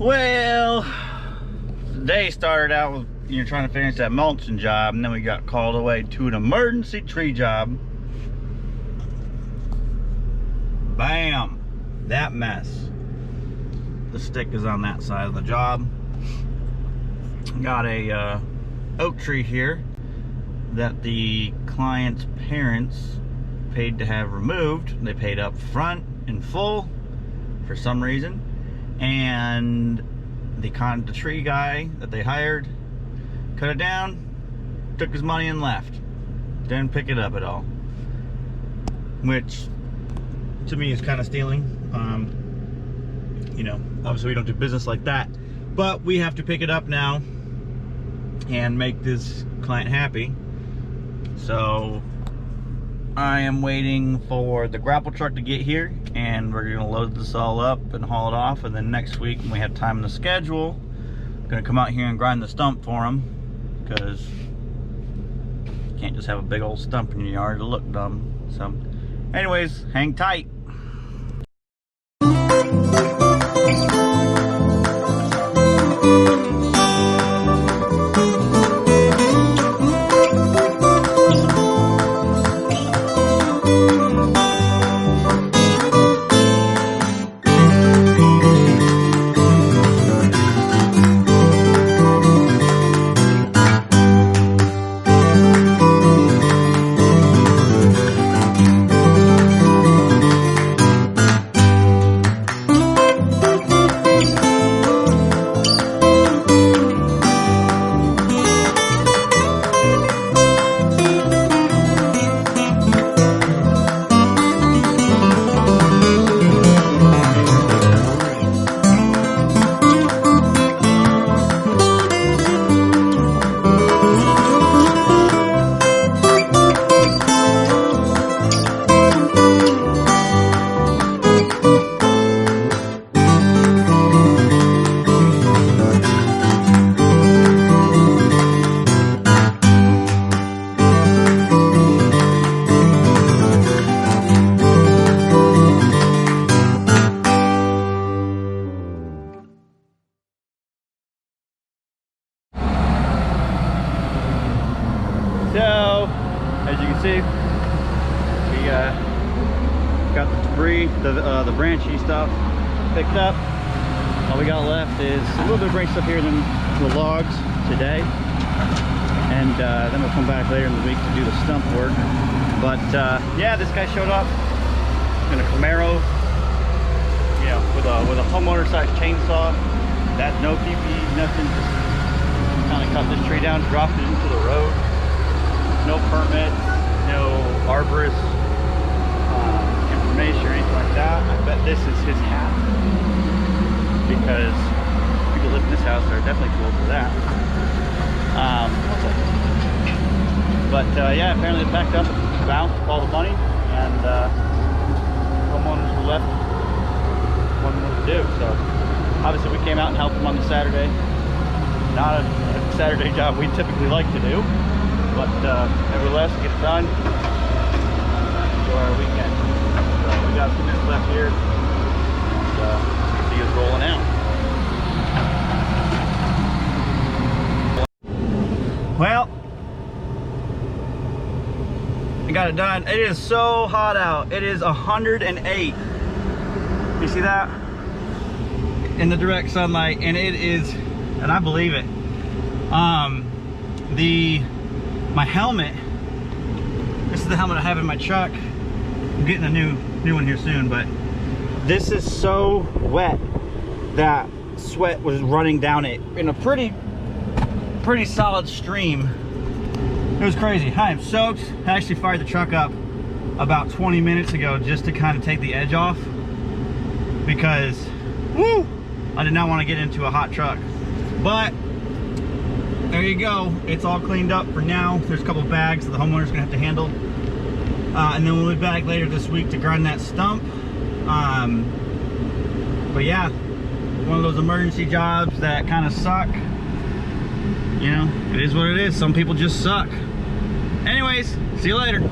Well, the day started out with trying to finish that mulching job, and then we got called away to an emergency tree job. Bam! That mess. The stick is on that side of the job. Got a oak tree here that the client's parents paid to have removed. They paid up front in full for some reason, and the tree guy that they hired cut it down, took his money and left. Didn't pick it up at all, which to me is kind of stealing. Obviously we don't do business like that, but we have to pick it up now and make this client happy. So I am waiting for the grapple truck to get here, and we're gonna load this all up and haul it off, and then next week when we have time in the schedule, I'm gonna come out here and grind the stump for him, because you can't just have a big old stump in your yard to look dumb. So anyways, hang tight. So, as you can see, we got the debris, the branchy stuff picked up. All we got left is a little bit of branch stuff here, then the logs today. And then we'll come back later in the week to do the stump work. But yeah, this guy showed up in a Camaro, with a homeowner-sized chainsaw. That's no PPE, nothing, just kind of cut this tree down, dropped it into the road. No permit, no arborist information or anything like that. I bet this is his hat, because people live in this house are definitely too old for that. Yeah, apparently they packed up, bounced all the money, and homeowners were left wondering what to do. So obviously we came out and helped them on the Saturday. Not a Saturday job we typically like to do, but nevertheless, get it done. Enjoy our weekend. So we got a few minutes left here, and see us rolling out. Well, I got it done. It is so hot out. It is 108. You see that? In the direct sunlight, and it is, and I believe it. My helmet, this is the helmet I have in my truck. I'm getting a new one here soon, but this is so wet that sweat was running down it in a pretty solid stream. It was crazy. I am soaked. I actually fired the truck up about 20 minutes ago just to kind of take the edge off, because woo, I did not want to get into a hot truck. But there you go. It's all cleaned up for now. There's a couple bags that the homeowner's gonna have to handle. And then we'll be back later this week to grind that stump. But yeah, one of those emergency jobs that kind of suck. It is what it is. Some people just suck. Anyways, see you later.